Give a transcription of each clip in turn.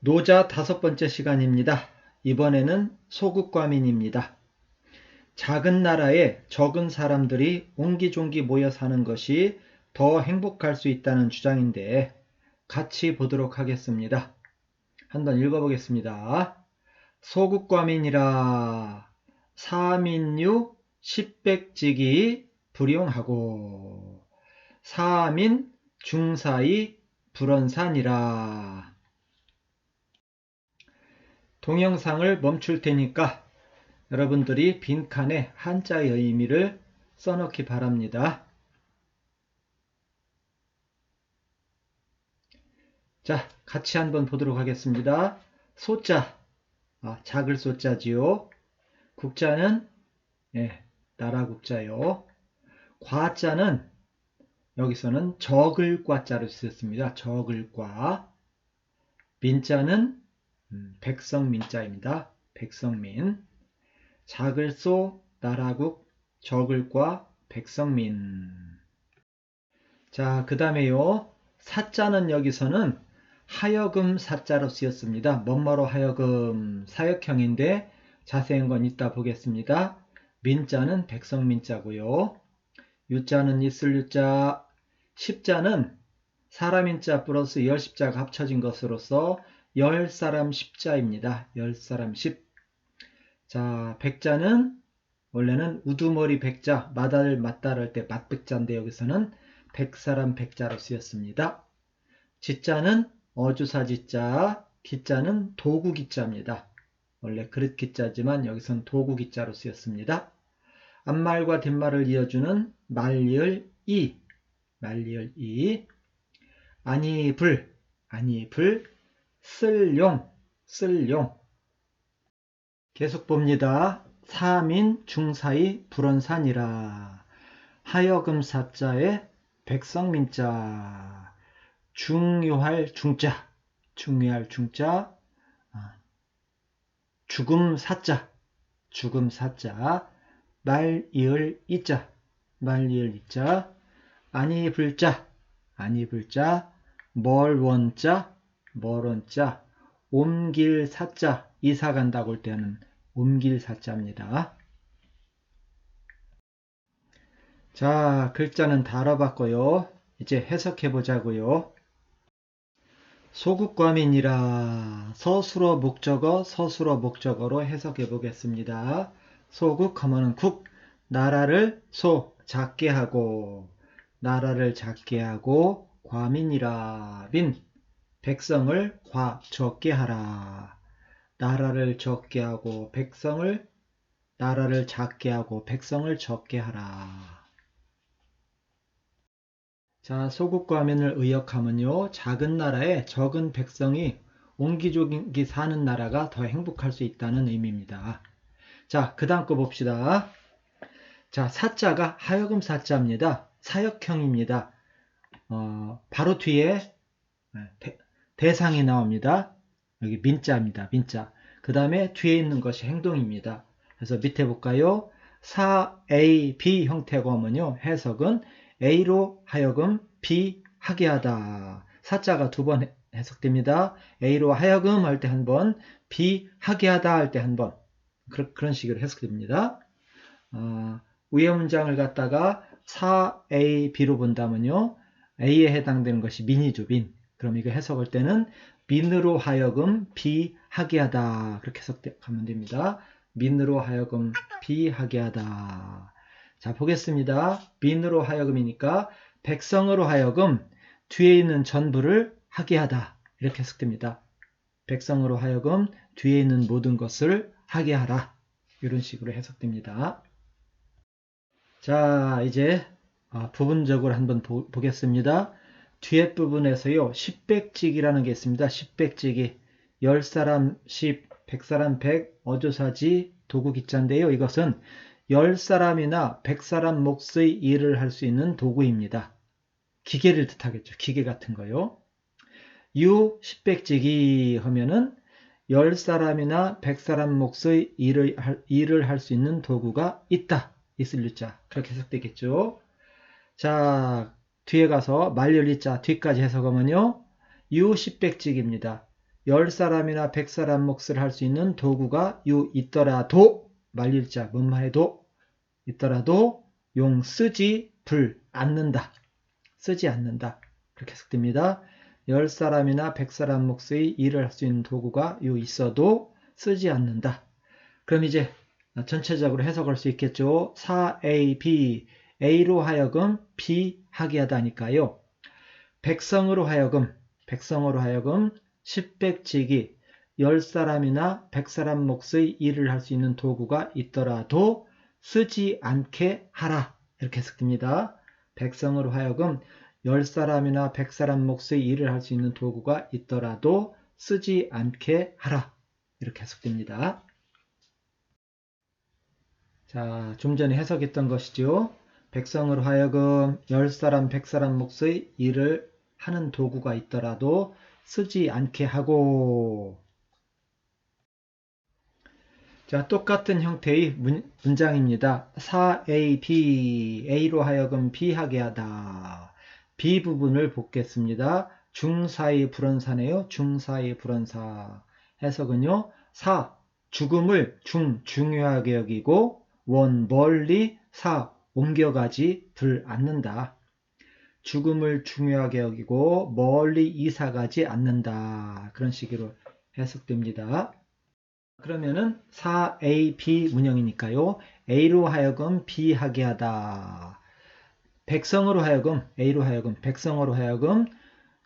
노자 5번째 시간입니다. 이번에는 소국과민입니다. 작은 나라에 적은 사람들이 옹기종기 모여 사는 것이 더 행복할 수 있다는 주장인데 같이 보도록 하겠습니다. 한번 읽어보겠습니다. 소국과민이라 사민유 십백지기 불용하고 사민 중사이 불언산이라. 동영상을 멈출 테니까 여러분들이 빈칸에 한자의 의미를 써놓기 바랍니다. 자, 같이 한번 보도록 하겠습니다. 소자, 작을 소자지요. 국자는 나라 국자요. 과자는 여기서는 적을 과자로 쓰였습니다. 적을 과. 민자는 백성민자입니다. 백성민. 작을소, 나라국, 적을과, 백성민. 자, 그 다음에요. 사자는 여기서는 하여금 사자로 쓰였습니다. 뭐뭐로 하여금 사역형인데 자세한 건 이따 보겠습니다. 민자는 백성민자고요. 유자는 있을 유자. 십자는 사람인자 플러스 열십자가 합쳐진 것으로서 열사람 십자입니다. 열사람 십. 자, 백자는 원래는 우두머리 백자, 마다를 맞다를 할 때 맞백자인데 여기서는 백사람 백자로 쓰였습니다. 지자는 어주사지자, 기자는 도구기자입니다. 원래 그릇기자지만 여기서는 도구기자로 쓰였습니다. 앞말과 뒷말을 이어주는 말리을 이, 말리을 이. 아니불, 아니불. 쓸용, 쓸용. 계속 봅니다. 사민 중사이 불언산이라. 하여금 사자에 백성민자. 중요할 중자, 중요할 중자. 죽음 사자, 죽음 사자. 말이을 이자, 말이을 이자. 아니불자, 아니불자. 멀원자, 멀원자. 옮길 사자, 이사 간다고 할 때는 옮길 사자입니다. 자, 글자는 다 알아봤고요. 이제 해석해 보자고요. 소국과민이라 서술어 목적어, 서술어 목적어로 해석해 보겠습니다. 소국 하면은 국, 나라를 소, 작게 하고, 나라를 작게 하고, 과민이라 민, 백성을 과, 적게 하라. 나라를 적게 하고 백성을, 나라를 작게 하고 백성을 적게 하라. 자, 소국과민을 의역하면요, 작은 나라에 적은 백성이 옹기종기 사는 나라가 더 행복할 수 있다는 의미입니다. 자, 그 다음 거 봅시다. 자, 사자가 하여금 사자입니다. 사역형입니다. 바로 뒤에 대상이 나옵니다. 여기 민자입니다. 민자. 그 다음에 뒤에 있는 것이 행동입니다. 그래서 밑에 볼까요? 사, A, B 형태고 하면요, 해석은 A로 하여금 B 하게 하다. 사자가 두 번 해석됩니다. A로 하여금 할 때 한 번, B 하게 하다 할 때 한 번. 그런 식으로 해석됩니다. 위의 문장을 갖다가 4A, B로 본다면요, A에 해당되는 것이 민이죠, 민. 그럼 이거 해석할 때는 민으로 하여금 비하게 하다. 그렇게 해석하면 됩니다. 민으로 하여금 비하게 하다. 자, 보겠습니다. 민으로 하여금이니까 백성으로 하여금 뒤에 있는 전부를 하게 하다. 이렇게 해석됩니다. 백성으로 하여금 뒤에 있는 모든 것을 하게 하라. 이런 식으로 해석됩니다. 자, 이제 부분적으로 한번 보겠습니다. 뒤에 부분에서요, 십백지기라는 게 있습니다. 십백지기. 10사람 10, 100사람 100, 어조사지, 도구기자인데요. 이것은 10사람이나 100사람 몫의 일을 할 수 있는 도구입니다. 기계를 뜻하겠죠. 기계 같은 거요. 유 십백지기 하면은 10사람이나 100사람 몫의 일을 할 수 있는 도구가 있다. 있을 유자. 그렇게 해석되겠죠. 자, 뒤에 가서 말열리자 뒤까지 해석하면요, 유 십백지기입니다. 10사람이나 100사람 몫을 할 수 있는 도구가 요 있더라도 말릴자 뭐뭐해도 있더라도 용 쓰지 불 않는다. 쓰지 않는다. 그렇게 해석됩니다. 10사람이나 100사람 몫의 일을 할 수 있는 도구가 요 있어도 쓰지 않는다. 그럼 이제 전체적으로 해석할 수 있겠죠. 4A, B, A로 하여금 B 하게 하다니까요. 백성으로 하여금 10백지기 10사람이나 100사람 몫의 일을 할 수 있는 도구가 있더라도 쓰지 않게 하라. 이렇게 해석됩니다. 백성으로 하여금 10사람이나 100사람 몫의 일을 할 수 있는 도구가 있더라도 쓰지 않게 하라. 이렇게 해석됩니다. 자, 좀 전에 해석했던 것이죠. 백성으로 하여금 10사람, 100사람 몫의 일을 하는 도구가 있더라도 쓰지 않게 하고. 자, 똑같은 형태의 문장입니다. 4A, B, A로 하여금 B 하게 하다. B 부분을 보겠습니다. 중사의 불언사네요. 중사의 불언사. 해석은요. 4. 죽음을 중요하게 여기고 원 멀리 4. 옮겨가지 불 않는다. 죽음을 중요하게 여기고 멀리 이사가지 않는다. 그런 식으로 해석됩니다. 그러면은 4A, B 문형이니까요. A로 하여금 B 하게 하다. 백성으로 하여금 A로 하여금 백성으로 하여금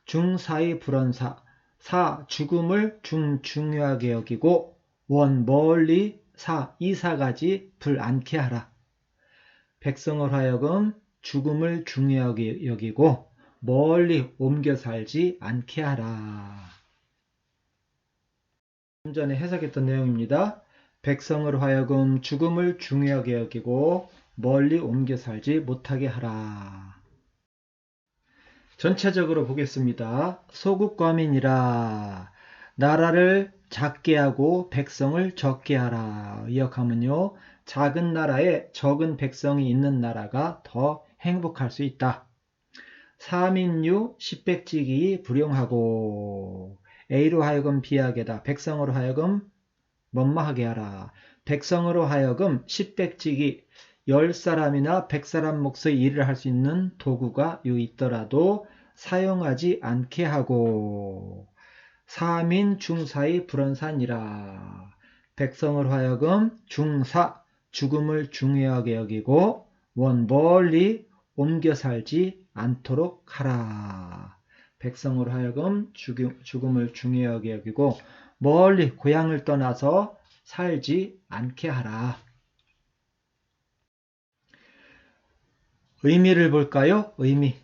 중사의 불언사 4. 죽음을 중요하게 여기고 원 멀리 4. 이사가지 불 않게 하라. 백성으로 하여금 죽음을 중요하게 여기고 멀리 옮겨 살지 않게 하라. 좀 전에 해석했던 내용입니다. 백성으로 하여금 죽음을 중요하게 여기고 멀리 옮겨 살지 못하게 하라. 전체적으로 보겠습니다. 소국과민이라 나라를 작게 하고 백성을 적게 하라. 이역하면요. 작은 나라에 적은 백성이 있는 나라가 더 행복할 수 있다. 사민유 십백지기 불용하고 A로 하여금 비하게다. 백성으로 하여금 뭐뭐하게 하라. 백성으로 하여금 십백지기 10사람이나 100사람 몫의 일을 할 수 있는 도구가 있더라도 사용하지 않게 하고 사민 중사의 불언산이라. 백성으로 하여금 중사 죽음을 중요하게 여기고 원 멀리 옮겨 살지 않도록 하라. 백성으로 하여금 죽음을 중요하게 여기고 멀리 고향을 떠나서 살지 않게 하라. 의미를 볼까요? 의미.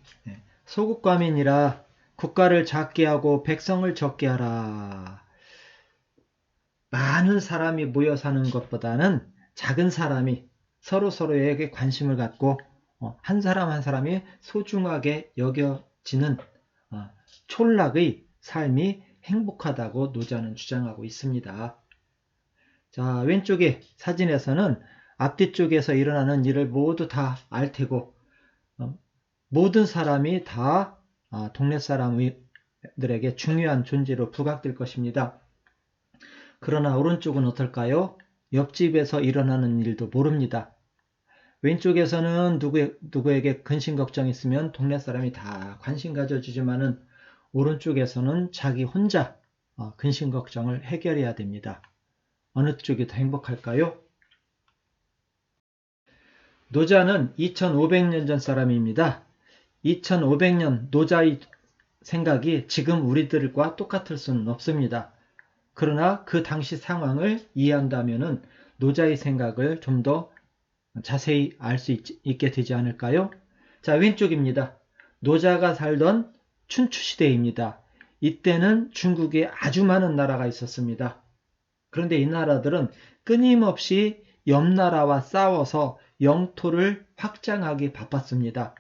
소국과민이라 국가를 작게 하고 백성을 적게 하라. 많은 사람이 모여 사는 것보다는 작은 사람이 서로에게 관심을 갖고 한 사람 한 사람이 소중하게 여겨지는 촌락의 삶이 행복하다고 노자는 주장하고 있습니다. 자, 왼쪽의 사진에서는 앞뒤쪽에서 일어나는 일을 모두 다 알 테고 모든 사람이 다 동네 사람들에게 중요한 존재로 부각될 것입니다. 그러나 오른쪽은 어떨까요? 옆집에서 일어나는 일도 모릅니다. 왼쪽에서는 누구에게 근심 걱정이 있으면 동네 사람이 다 관심 가져주지만은 오른쪽에서는 자기 혼자 근심 걱정을 해결해야 됩니다. 어느 쪽이 더 행복할까요? 노자는 2500년 전 사람입니다. 2500년 노자의 생각이 지금 우리들과 똑같을 수는 없습니다. 그러나 그 당시 상황을 이해한다면 노자의 생각을 좀 더 자세히 알 수 있게 되지 않을까요? 자, 왼쪽입니다. 노자가 살던 춘추시대입니다. 이때는 중국에 아주 많은 나라가 있었습니다. 그런데 이 나라들은 끊임없이 옆나라와 싸워서 영토를 확장하기 바빴습니다.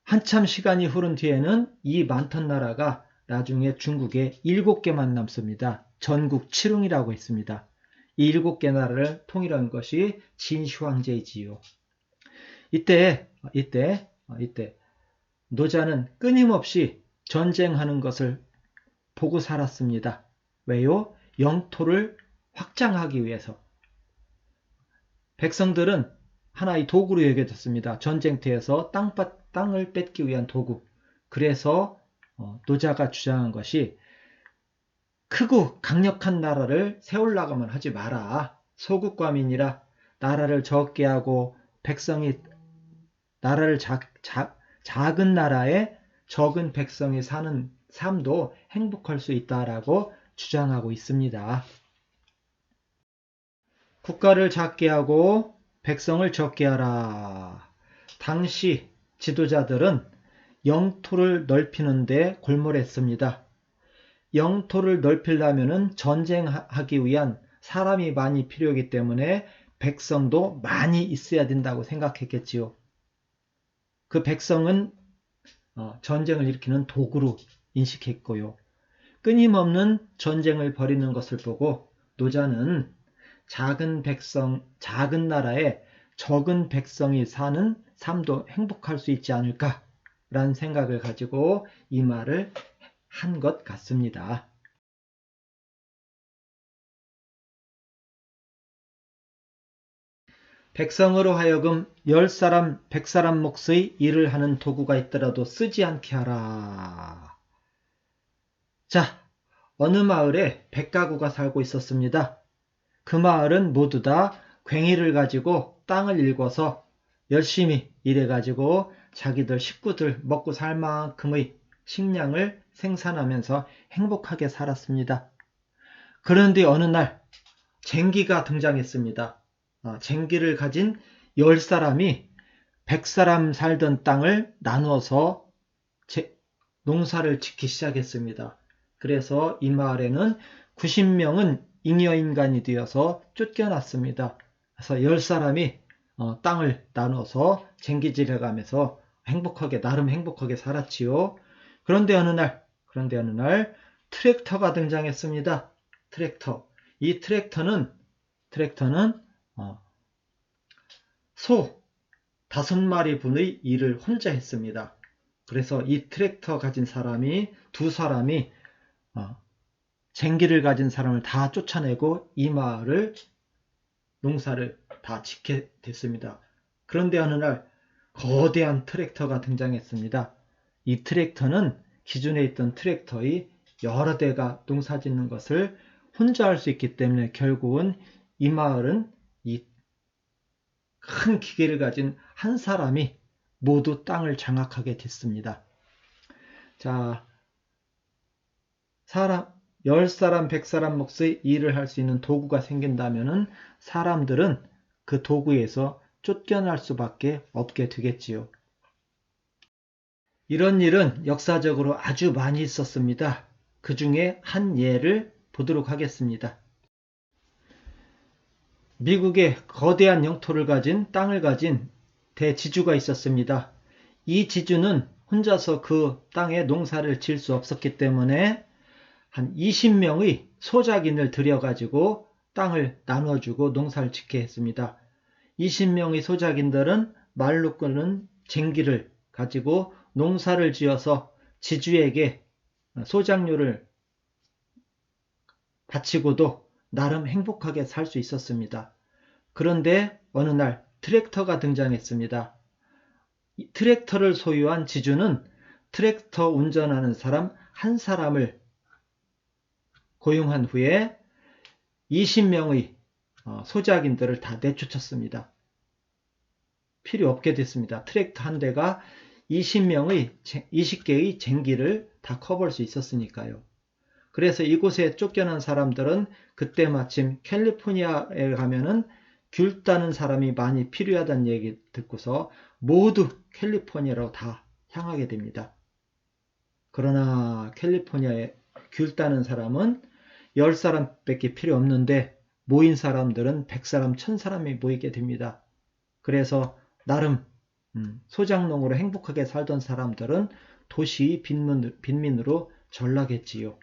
한참 시간이 흐른 뒤에는 이 많던 나라가 나중에 중국에 7개만 남습니다. 전국 칠흥이라고 했습니다. 이 7개 나라를 통일한 것이 진시황제이지요. 이때 노자는 끊임없이 전쟁하는 것을 보고 살았습니다. 왜요? 영토를 확장하기 위해서. 백성들은 하나의 도구로 여겨졌습니다. 전쟁터에서 땅을 뺏기 위한 도구. 그래서 노자가 주장한 것이 크고 강력한 나라를 세우려고만 하지 마라. 소국과민이라 나라를 적게 하고 백성이 나라를 작은 나라에 적은 백성이 사는 삶도 행복할 수 있다라고 주장하고 있습니다. 국가를 작게 하고 백성을 적게 하라. 당시 지도자들은 영토를 넓히는데 골몰했습니다. 영토를 넓히려면 전쟁하기 위한 사람이 많이 필요하기 때문에 백성도 많이 있어야 된다고 생각했겠지요. 그 백성은 전쟁을 일으키는 도구로 인식했고요. 끊임없는 전쟁을 벌이는 것을 보고 노자는 작은 나라에 적은 백성이 사는 삶도 행복할 수 있지 않을까라는 생각을 가지고 이 말을 한 것 같습니다. 백성으로 하여금 10사람, 100사람 몫의 일을 하는 도구가 있더라도 쓰지 않게 하라. 자, 어느 마을에 100가구가 살고 있었습니다. 그 마을은 모두 다 괭이를 가지고 땅을 일궈서 열심히 일해가지고 자기들 식구들 먹고 살 만큼의 식량을 생산하면서 행복하게 살았습니다. 그런데 어느 날 쟁기가 등장했습니다. 쟁기를 가진 10사람이 100사람 살던 땅을 나누어서 농사를 짓기 시작했습니다. 그래서 이 마을에는 90명은 잉여인간이 되어서 쫓겨났습니다. 그래서 10사람이 땅을 나눠서 쟁기질해가면서 나름 행복하게 살았지요. 그런데 어느 날 트랙터가 등장했습니다. 이 트랙터는 소 5마리 분의 일을 혼자 했습니다. 그래서 이 트랙터 가진 두 사람이 쟁기를 가진 사람을 다 쫓아내고 이 마을을 농사를 다 짓게 됐습니다. 그런데 어느 날 거대한 트랙터가 등장했습니다. 이 트랙터는 기존에 있던 트랙터의 여러 대가 농사 짓는 것을 혼자 할 수 있기 때문에 결국은 이 마을은 이 큰 기계를 가진 한 사람이 모두 땅을 장악하게 됐습니다. 자, 10사람, 100사람 몫의 일을 할 수 있는 도구가 생긴다면 사람들은 그 도구에서 쫓겨날 수밖에 없게 되겠지요. 이런 일은 역사적으로 아주 많이 있었습니다. 그 중에 한 예를 보도록 하겠습니다. 미국에 거대한 영토를 가진 땅을 가진 대지주가 있었습니다. 이 지주는 혼자서 그 땅에 농사를 지을 수 없었기 때문에 한 20명의 소작인을 들여가지고 땅을 나눠주고 농사를 짓게 했습니다. 20명의 소작인들은 말로 끄는 쟁기를 가지고 농사를 지어서 지주에게 소작료를 바치고도 나름 행복하게 살 수 있었습니다. 그런데 어느 날 트랙터가 등장했습니다. 트랙터를 소유한 지주는 트랙터 운전하는 사람 한 사람을 고용한 후에 20명의 소작인들을 다 내쫓았습니다. 필요 없게 됐습니다. 트랙터 한 대가 20개의 쟁기를 다 커버할 수 있었으니까요. 그래서 이곳에 쫓겨난 사람들은 그때 마침 캘리포니아에 가면은 귤 따는 사람이 많이 필요하다는 얘기 듣고서 모두 캘리포니아로 다 향하게 됩니다. 그러나 캘리포니아에 귤 따는 사람은 10사람밖에 필요 없는데 모인 사람들은 100사람, 1000사람이 모이게 됩니다. 그래서 나름 소작농으로 행복하게 살던 사람들은 도시 빈민으로 전락했지요.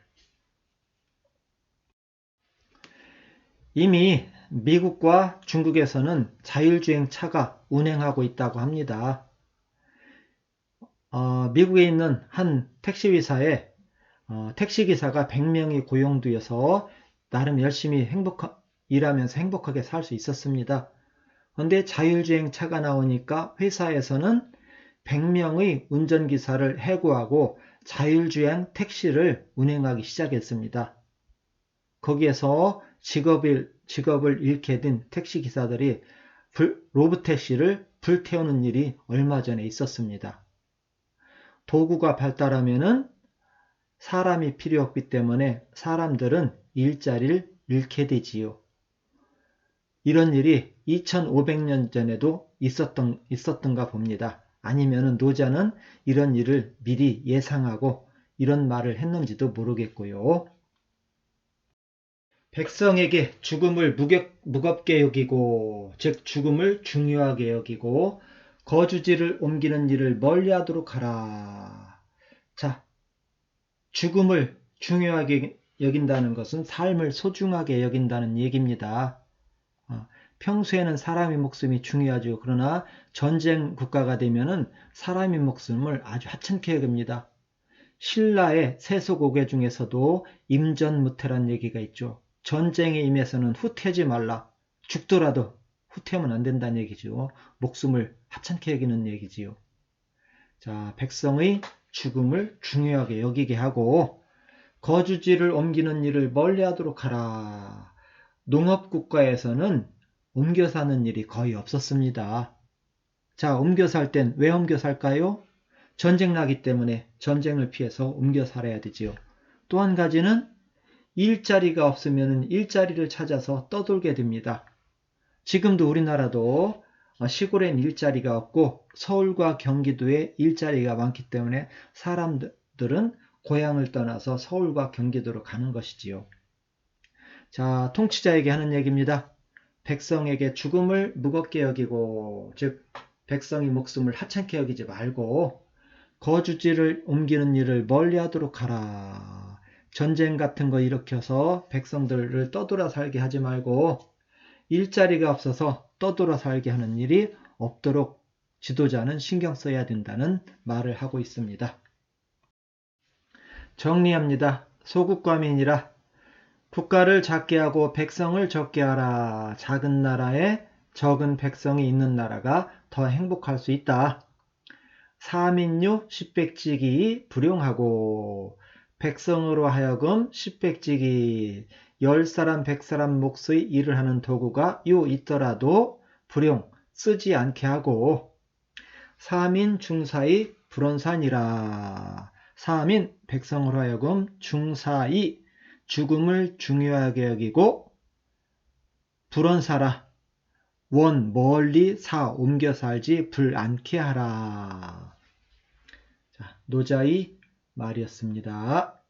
이미 미국과 중국에서는 자율주행차가 운행하고 있다고 합니다. 미국에 있는 한 택시회사에 택시기사가 100명이 고용되어서 나름 열심히 일하면서 행복하게 살 수 있었습니다. 그런데 자율주행차가 나오니까 회사에서는 100명의 운전기사를 해고하고 자율주행 택시를 운행하기 시작했습니다. 거기에서 직업을 잃게 된 택시기사들이 로봇택시를 불태우는 일이 얼마 전에 있었습니다. 도구가 발달하면은 사람이 필요 없기 때문에 사람들은 일자리를 잃게 되지요. 이런 일이 2500년 전에도 있었던가 봅니다. 아니면은 노자는 이런 일을 미리 예상하고 이런 말을 했는지도 모르겠고요. 백성에게 죽음을 무겁게 여기고, 즉 죽음을 중요하게 여기고 거주지를 옮기는 일을 멀리하도록 하라. 자, 죽음을 중요하게 여긴다는 것은 삶을 소중하게 여긴다는 얘기입니다. 평소에는 사람의 목숨이 중요하죠. 그러나 전쟁 국가가 되면은 사람의 목숨을 아주 하찮게 여깁니다. 신라의 세속오개 중에서도 임전무태란 얘기가 있죠. 전쟁에 임해서는 후퇴하지 말라. 죽더라도 후퇴하면 안 된다는 얘기죠. 목숨을 하찮게 여기는 얘기지요. 자, 백성의 죽음을 중요하게 여기게 하고 거주지를 옮기는 일을 멀리하도록 하라. 농업국가에서는 옮겨 사는 일이 거의 없었습니다. 자, 옮겨 살 땐 왜 옮겨 살까요? 전쟁 나기 때문에 전쟁을 피해서 옮겨 살아야 되지요. 또 한 가지는 일자리가 없으면 일자리를 찾아서 떠돌게 됩니다. 지금도 우리나라도 시골엔 일자리가 없고 서울과 경기도에 일자리가 많기 때문에 사람들은 고향을 떠나서 서울과 경기도로 가는 것이지요. 자, 통치자에게 하는 얘기입니다. 백성에게 죽음을 무겁게 여기고, 즉 백성의 목숨을 하찮게 여기지 말고 거주지를 옮기는 일을 멀리하도록 하라. 전쟁 같은 거 일으켜서 백성들을 떠돌아 살게 하지 말고 일자리가 없어서 떠돌아 살게 하는 일이 없도록 지도자는 신경 써야 된다는 말을 하고 있습니다. 정리합니다. 소국과민이라 국가를 작게 하고 백성을 적게 하라. 작은 나라에 적은 백성이 있는 나라가 더 행복할 수 있다. 사민유 십백지기 불용하고 백성으로 하여금 십백지기 10사람 100사람 몫의 일을 하는 도구가 있더라도 불용 쓰지 않게 하고 사민 중사이 불원산이라. 사민 백성으로 하여금 중사이 죽음을 중요하게 여기고 불원사라 원 멀리 사 옮겨 살지 불않게 하라. 자, 노자의 말이었습니다.